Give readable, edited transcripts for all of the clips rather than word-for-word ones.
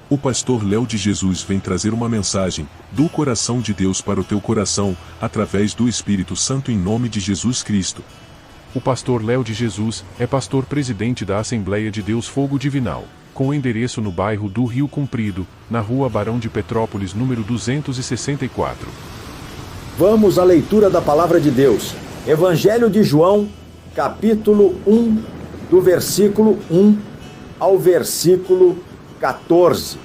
O pastor Léo de Jesus vem trazer uma mensagem do coração de Deus para o teu coração, através do Espírito Santo em nome de Jesus Cristo. O pastor Léo de Jesus é pastor presidente da Assembleia de Deus Fogo Divinal, com endereço no bairro do Rio Comprido, na rua Barão de Petrópolis, número 264. Vamos à leitura da Palavra de Deus. Evangelho de João, capítulo 1, do versículo 1 ao versículo 14.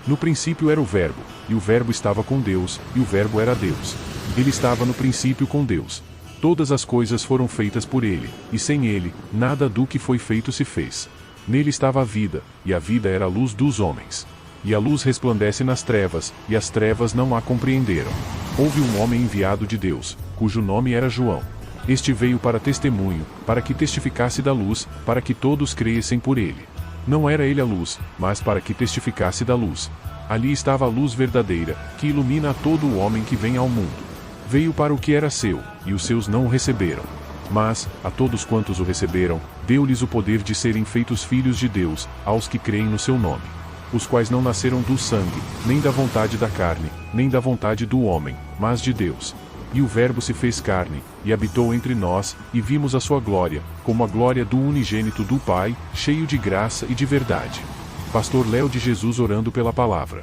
No princípio era o Verbo, e o Verbo estava com Deus, e o Verbo era Deus. Ele estava no princípio com Deus. Todas as coisas foram feitas por ele, e sem ele, nada do que foi feito se fez. Nele estava a vida, e a vida era a luz dos homens. E a luz resplandece nas trevas, e as trevas não a compreenderam. Houve um homem enviado de Deus, cujo nome era João. Este veio para testemunho, para que testificasse da luz, para que todos crescem por ele. Não era ele a luz, mas para que testificasse da luz. Ali estava a luz verdadeira, que ilumina a todo o homem que vem ao mundo. Veio para o que era seu, e os seus não o receberam. Mas, a todos quantos o receberam, deu-lhes o poder de serem feitos filhos de Deus, aos que creem no seu nome. Os quais não nasceram do sangue, nem da vontade da carne, nem da vontade do homem, mas de Deus. E o Verbo se fez carne, e habitou entre nós, e vimos a sua glória, como a glória do unigênito do Pai, cheio de graça e de verdade. Pastor Léo de Jesus orando pela palavra.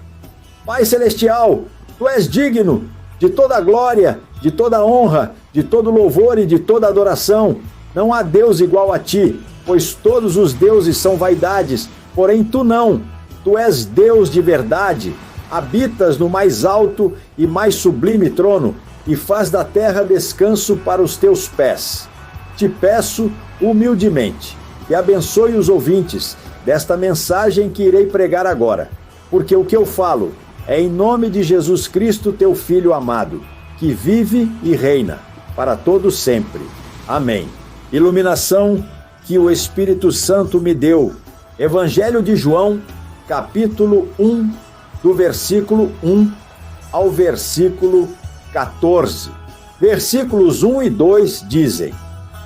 Pai Celestial, Tu és digno de toda glória, de toda honra, de todo louvor e de toda adoração. Não há Deus igual a Ti, pois todos os deuses são vaidades, porém Tu não. Tu és Deus de verdade, habitas no mais alto e mais sublime trono, e faz da terra descanso para os teus pés. Te peço humildemente que abençoe os ouvintes desta mensagem que irei pregar agora, porque o que eu falo é em nome de Jesus Cristo, teu Filho amado, que vive e reina para todo sempre. Amém. Iluminação que o Espírito Santo me deu. Evangelho de João, capítulo 1, do versículo 1 ao versículo 14. Versículos 1 e 2 dizem: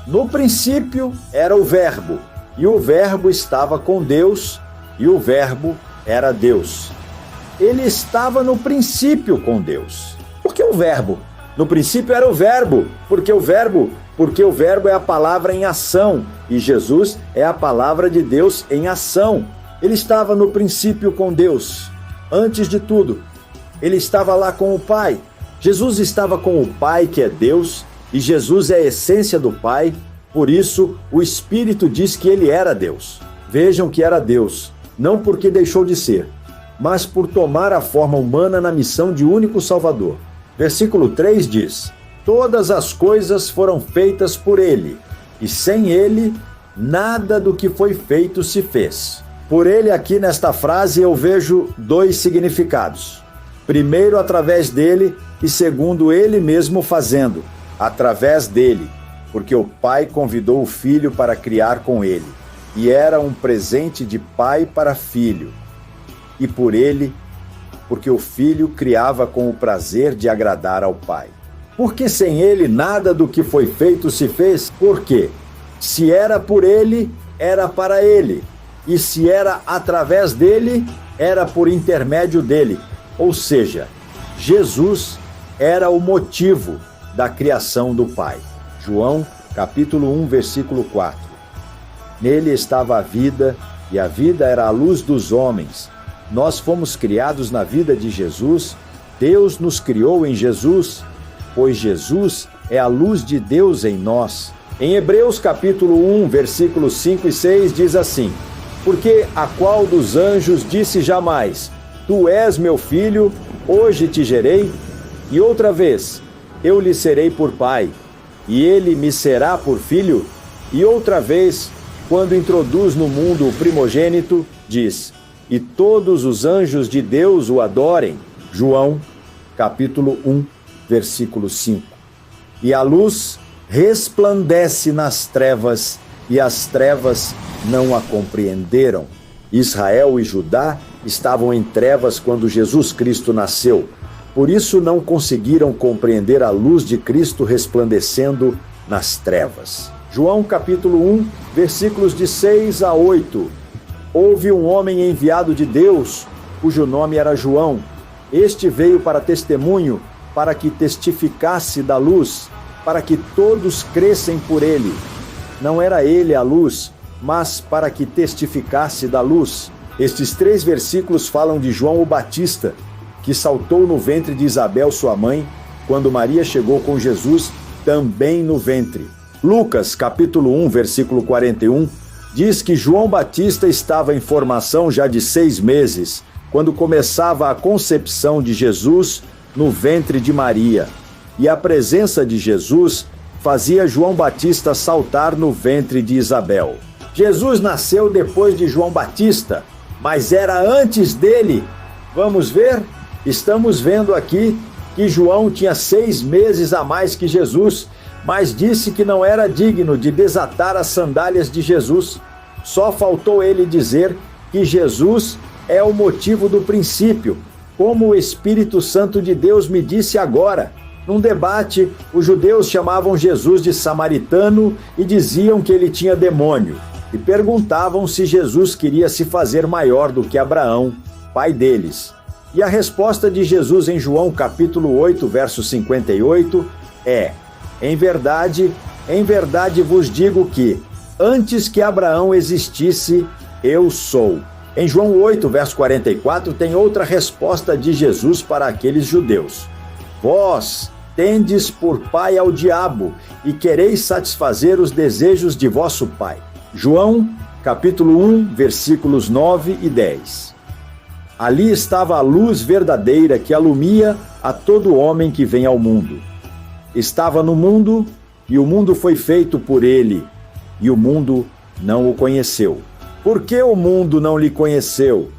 No princípio era o Verbo, e o Verbo estava com Deus, e o Verbo era Deus. Ele estava no princípio com Deus. Por que o Verbo? No princípio era o Verbo, porque o Verbo é a palavra em ação, e Jesus é a palavra de Deus em ação. Ele estava no princípio com Deus. Antes de tudo, ele estava lá com o Pai. Jesus estava com o Pai, que é Deus, e Jesus é a essência do Pai, por isso o Espírito diz que ele era Deus. Vejam que era Deus, não porque deixou de ser, mas por tomar a forma humana na missão de único Salvador. Versículo 3 diz: Todas as coisas foram feitas por ele, e sem ele, nada do que foi feito se fez. Por ele, aqui nesta frase, eu vejo dois significados. Primeiro, através dele, e segundo, ele mesmo fazendo, através dele, porque o Pai convidou o Filho para criar com ele, e era um presente de pai para filho. E por ele, porque o Filho criava com o prazer de agradar ao Pai. Porque sem ele, nada do que foi feito se fez. Por quê? Se era por ele, era para ele. E se era através dele, era por intermédio dele. Ou seja, Jesus era o motivo da criação do Pai. João, capítulo 1, versículo 4. Nele estava a vida, e a vida era a luz dos homens. Nós fomos criados na vida de Jesus, Deus nos criou em Jesus, pois Jesus é a luz de Deus em nós. Em Hebreus, capítulo 1, versículos 5 e 6, diz assim: Porque a qual dos anjos disse jamais: Tu és meu filho, hoje te gerei? E outra vez: Eu lhe serei por pai, e ele me será por filho? E outra vez, quando introduz no mundo o primogênito, diz: E todos os anjos de Deus o adorem. João, capítulo 1, versículo 5. E a luz resplandece nas trevas, e as trevas não a compreenderam. Israel e Judá estavam em trevas quando Jesus Cristo nasceu. Por isso não conseguiram compreender a luz de Cristo resplandecendo nas trevas. João capítulo 1, versículos de 6 a 8. Houve um homem enviado de Deus, cujo nome era João. Este veio para testemunho, para que testificasse da luz, para que todos crescem por ele. Não era ele a luz, mas para que testificasse da luz. Estes 3 versículos falam de João o Batista, que saltou no ventre de Isabel, sua mãe, quando Maria chegou com Jesus, também no ventre. Lucas, capítulo 1, versículo 41, diz que João Batista estava em formação já de 6 meses, quando começava a concepção de Jesus no ventre de Maria. E a presença de Jesus fazia João Batista saltar no ventre de Isabel. Jesus nasceu depois de João Batista, mas era antes dele. Vamos ver? Estamos vendo aqui que João tinha 6 meses a mais que Jesus, mas disse que não era digno de desatar as sandálias de Jesus. Só faltou ele dizer que Jesus é o motivo do princípio, como o Espírito Santo de Deus me disse agora. Num debate, os judeus chamavam Jesus de samaritano e diziam que ele tinha demônio. E perguntavam se Jesus queria se fazer maior do que Abraão, pai deles. E a resposta de Jesus em João capítulo 8, verso 58 é: em verdade vos digo que, antes que Abraão existisse, eu sou. Em João 8, verso 44, tem outra resposta de Jesus para aqueles judeus. Vós tendes por pai ao diabo e quereis satisfazer os desejos de vosso pai. João, capítulo 1, versículos 9 e 10. Ali estava a luz verdadeira que alumia a todo homem que vem ao mundo. Estava no mundo, e o mundo foi feito por ele, e o mundo não o conheceu. Por que o mundo não lhe conheceu?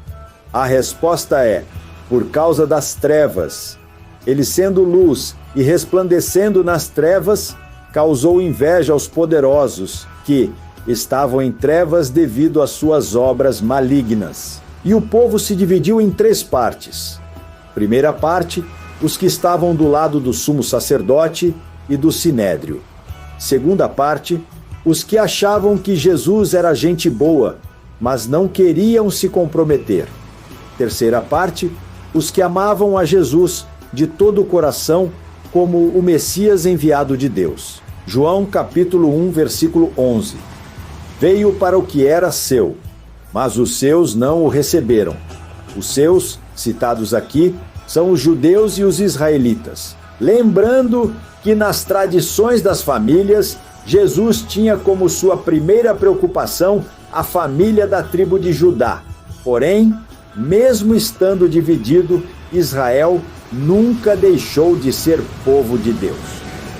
A resposta é: por causa das trevas. Ele, sendo luz e resplandecendo nas trevas, causou inveja aos poderosos, que estavam em trevas devido às suas obras malignas. E o povo se dividiu em 3 partes. Primeira parte, os que estavam do lado do sumo sacerdote e do sinédrio. Segunda parte, os que achavam que Jesus era gente boa, mas não queriam se comprometer. Terceira parte, os que amavam a Jesus de todo o coração como o Messias enviado de Deus. João capítulo 1, versículo 11. Veio para o que era seu, mas os seus não o receberam. Os seus, citados aqui, são os judeus e os israelitas. Lembrando que nas tradições das famílias, Jesus tinha como sua primeira preocupação a família da tribo de Judá. Porém, mesmo estando dividido, Israel nunca deixou de ser povo de Deus,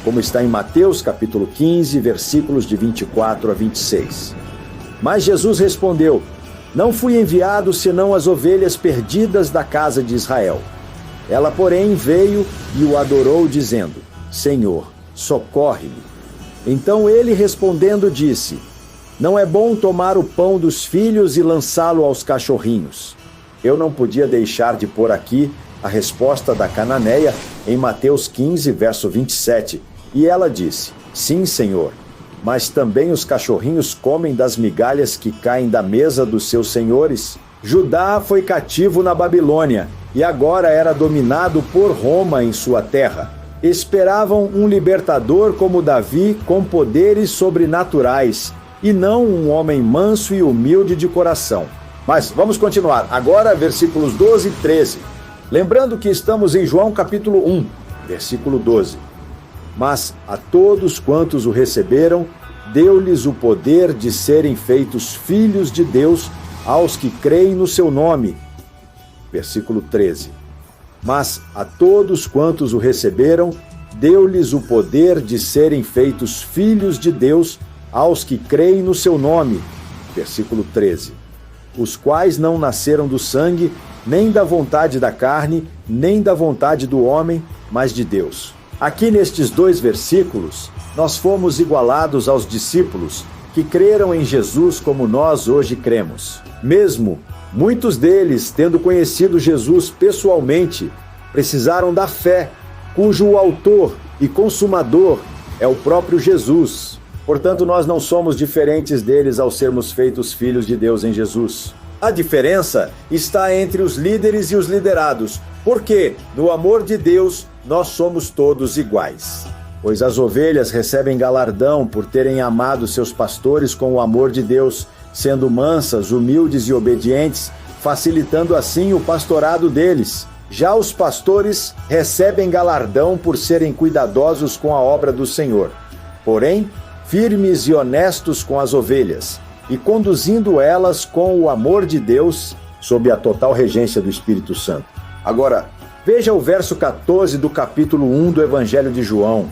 como está em Mateus capítulo 15, versículos de 24 a 26. Mas Jesus respondeu: não fui enviado senão as ovelhas perdidas da casa de Israel. Ela, porém, veio e o adorou, dizendo: Senhor, socorre-me. Então ele, respondendo, disse: não é bom tomar o pão dos filhos e lançá-lo aos cachorrinhos. Eu não podia deixar de pôr aqui a resposta da cananeia em Mateus 15, verso 27. E ela disse: sim, Senhor, mas também os cachorrinhos comem das migalhas que caem da mesa dos seus senhores. Judá foi cativo na Babilônia e agora era dominado por Roma em sua terra. Esperavam um libertador como Davi, com poderes sobrenaturais, e não um homem manso e humilde de coração. Mas vamos continuar. Agora, versículos 12 e 13. Lembrando que estamos em João capítulo 1, versículo 12. Mas a todos quantos o receberam, deu-lhes o poder de serem feitos filhos de Deus aos que creem no seu nome. Versículo 13. Mas a todos quantos o receberam, deu-lhes o poder de serem feitos filhos de Deus aos que creem no seu nome. Versículo 13. Os quais não nasceram do sangue, nem da vontade da carne, nem da vontade do homem, mas de Deus. Aqui nestes 2 versículos, nós fomos igualados aos discípulos que creram em Jesus como nós hoje cremos. Mesmo muitos deles, tendo conhecido Jesus pessoalmente, precisaram da fé, cujo autor e consumador é o próprio Jesus. Portanto, nós não somos diferentes deles ao sermos feitos filhos de Deus em Jesus. A diferença está entre os líderes e os liderados, porque no amor de Deus nós somos todos iguais. Pois as ovelhas recebem galardão por terem amado seus pastores com o amor de Deus, sendo mansas, humildes e obedientes, facilitando assim o pastorado deles. Já os pastores recebem galardão por serem cuidadosos com a obra do Senhor, porém, firmes e honestos com as ovelhas, e conduzindo elas com o amor de Deus, sob a total regência do Espírito Santo. Agora, veja o verso 14 do capítulo 1 do Evangelho de João.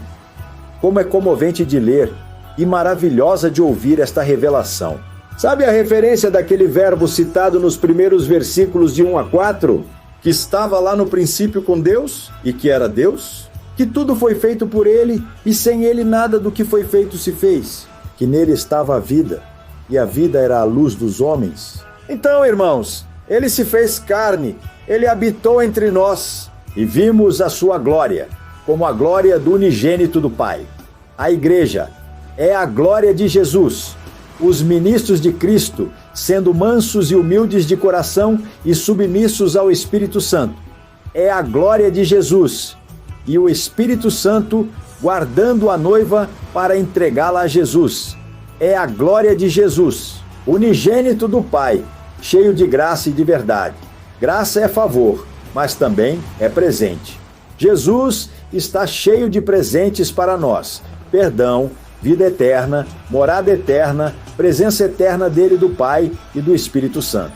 Como é comovente de ler e maravilhosa de ouvir esta revelação. Sabe a referência daquele verbo citado nos primeiros versículos de 1 a 4? Que estava lá no princípio com Deus e que era Deus? Que tudo foi feito por ele e sem ele nada do que foi feito se fez? Que nele estava a vida e a vida era a luz dos homens? Então, irmãos, ele se fez carne, ele habitou entre nós e vimos a sua glória, como a glória do unigênito do Pai. A igreja é a glória de Jesus. Os ministros de Cristo, sendo mansos e humildes de coração e submissos ao Espírito Santo. É a glória de Jesus e o Espírito Santo guardando a noiva para entregá-la a Jesus. É a glória de Jesus, unigênito do Pai, cheio de graça e de verdade. Graça é favor, mas também é presente. Jesus está cheio de presentes para nós: perdão, vida eterna, morada eterna, presença eterna dele, do Pai e do Espírito Santo.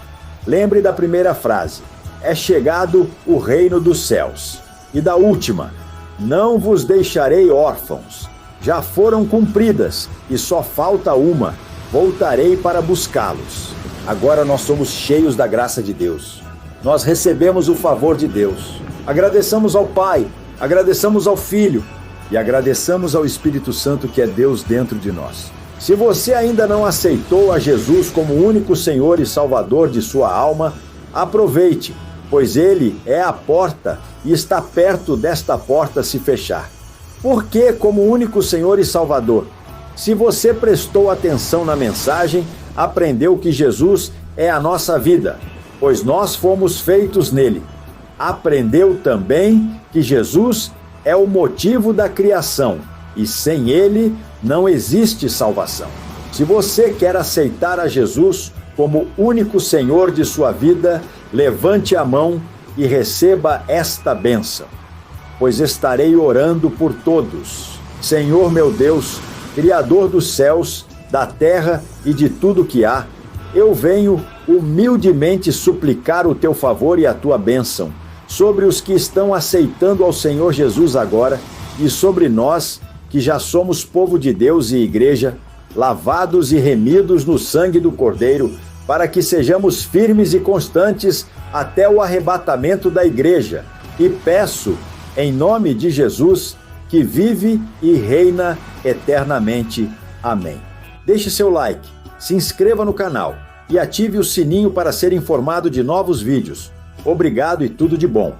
Lembre da primeira frase: é chegado o reino dos céus. E da última: não vos deixarei órfãos. Já foram cumpridas e só falta uma: voltarei para buscá-los. Agora nós somos cheios da graça de Deus. Nós recebemos o favor de Deus. Agradeçamos ao Pai, agradeçamos ao Filho e agradeçamos ao Espírito Santo, que é Deus dentro de nós. Se você ainda não aceitou a Jesus como único Senhor e Salvador de sua alma, aproveite, pois Ele é a porta e está perto desta porta se fechar. Por que como único Senhor e Salvador? Se você prestou atenção na mensagem, aprendeu que Jesus é a nossa vida, pois nós fomos feitos nele. Aprendeu também que Jesus é o motivo da criação e sem ele não existe salvação. Se você quer aceitar a Jesus como único Senhor de sua vida, levante a mão e receba esta bênção, pois estarei orando por todos. Senhor meu Deus, Criador dos céus, da terra e de tudo que há, eu venho humildemente suplicar o teu favor e a tua bênção sobre os que estão aceitando ao Senhor Jesus agora e sobre nós que já somos povo de Deus e igreja, lavados e remidos no sangue do Cordeiro, para que sejamos firmes e constantes até o arrebatamento da igreja. E peço, em nome de Jesus, que vive e reina eternamente. Amém. Deixe seu like, se inscreva no canal e ative o sininho para ser informado de novos vídeos. Obrigado e tudo de bom.